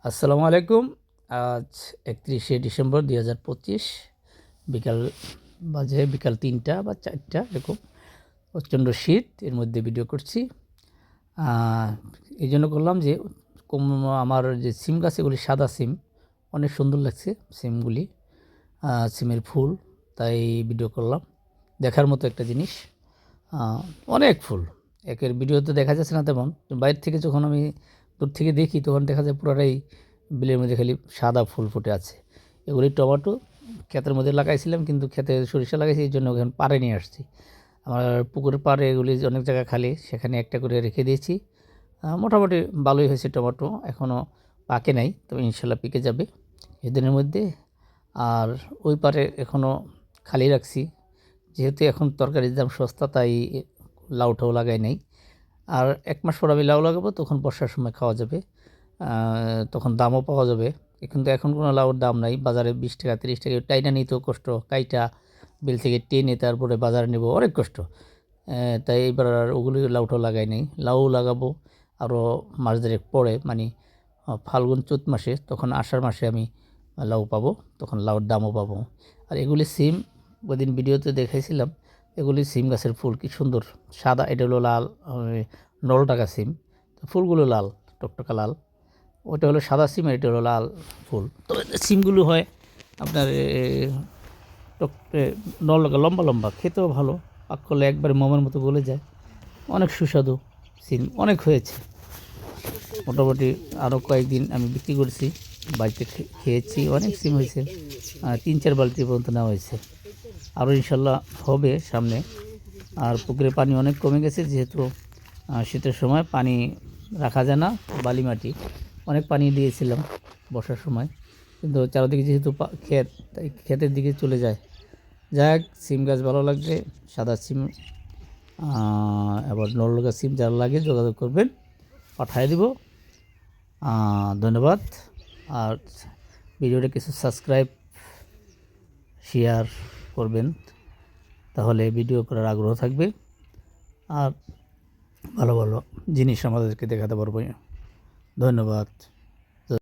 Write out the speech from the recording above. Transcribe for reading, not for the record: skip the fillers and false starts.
আসসালামু আলাইকুম। আজ 31শে ডিসেম্বর 2025 বিকাল বিকাল 3টা বা 4টা এরকম। প্রচণ্ড শীত, এর মধ্যে ভিডিও করছি। এই জন্য করলাম যে আমার যে সিম গাছ এগুলি সাদা সিম, অনেক সুন্দর লাগছে সিমগুলি, সিমের ফুল, তাই ভিডিও করলাম। দেখার মতো একটা জিনিস, অনেক ফুল। একের ভিডিওতে দেখা যাচ্ছে না তেমন, বাইরে থেকে যখন আমি দূর থেকে দেখি তখন দেখা যায় পুরোটাই বিলের মধ্যে খালি সাদা ফুল ফুটে আছে। এগুলি টমেটো ক্ষেতের মধ্যে লাগাইছিলাম, কিন্তু ক্ষেতে সরিষা লাগাইছি, এই জন্য ওখানে পাড়ে নিয়ে আসছি। আমার পুকুরের পাড়ে এগুলি অনেক জায়গা খালি, সেখানে একটা করে রেখে দিয়েছি। মোটামুটি ভালোই হয়েছে টমেটো, এখনও পাকে নাই, তবে ইনশাল্লাহ পেকে যাবে এদিনের মধ্যে। আর ওই পারে এখনও খালি রাখছি, যেহেতু এখন তরকারির দাম সস্তা, তাই লাউটাও লাগাই নাই। আর 1 মাস পর আমি লাউ লাগাবো, তখন বর্ষার সময় খাওয়া যাবে, তখন দামও পাওয়া যাবে। কিন্তু এখন কোনো লাউর দাম নাই, বাজারে 20 টাকা 30 টাকা, টাইনা নিতেও কষ্ট, কাইটা বিল থেকে টেনে তারপরে বাজারে নেব, অনেক কষ্ট। তাই এবার আর ওগুলি লাউটাও লাগাই নাই। লাউ লাগাবো আরও মাস দেড়েক পরে, মানে ফাল্গুন চৈত মাসে, তখন আষাঢ় মাসে আমি লাউ পাবো, তখন লাউর দামও পাবো। আর এগুলি সিম, ওইদিন ভিডিওতে দেখাইছিলাম, এগুলি সিম গাছের ফুল কি সুন্দর সাদা, এটা হলো লাল নলটাকা সিম, তো ফুলগুলো লাল, টকটকা লাল। ওটা হলো সাদা সিম, আর এটা হলো লাল ফুল। তো সিমগুলো হয় আপনার নলটাকা, লম্বা লম্বা, খেতেও ভালো, পাক করলে একবারে মোমের মতো গলে যায়, অনেক সুস্বাদু সিম, অনেক হয়েছে। মোটামুটি আরও কয়েকদিন আমি বিক্রি করেছি, বাড়িতে খেয়েছি, অনেক সিম হয়েছে, 3-4 বালতি পর্যন্ত নেওয়া হয়েছে। আরও ইনশাল্লাহ হবে সামনে। আর পুকুরে পানি অনেক কমে গেছে, যেহেতু শীতের সময় পানি রাখা যায় না, বালি মাটি, অনেক পানি দিয়েছিলাম বর্ষার সময়, কিন্তু চারদিকে যেহেতু ক্ষেত, তাই ক্ষেতের দিকে চলে যায়। যাক, সিম গাছ ভালো লাগছে, সাদা সিম, এবার নলগা সিম যারা লাগে যোগাযোগ করবেন, পাঠিয়ে দিব। ধন্যবাদ। আর ভিডিওটা কিছু সাবস্ক্রাইব শেয়ার করবেন, তাহলে ভিডিও করার আগ্রহ থাকবে, আর ভালো ভালো জিনিস আমাদেরকে দেখাতে পারবো। ধন্যবাদ।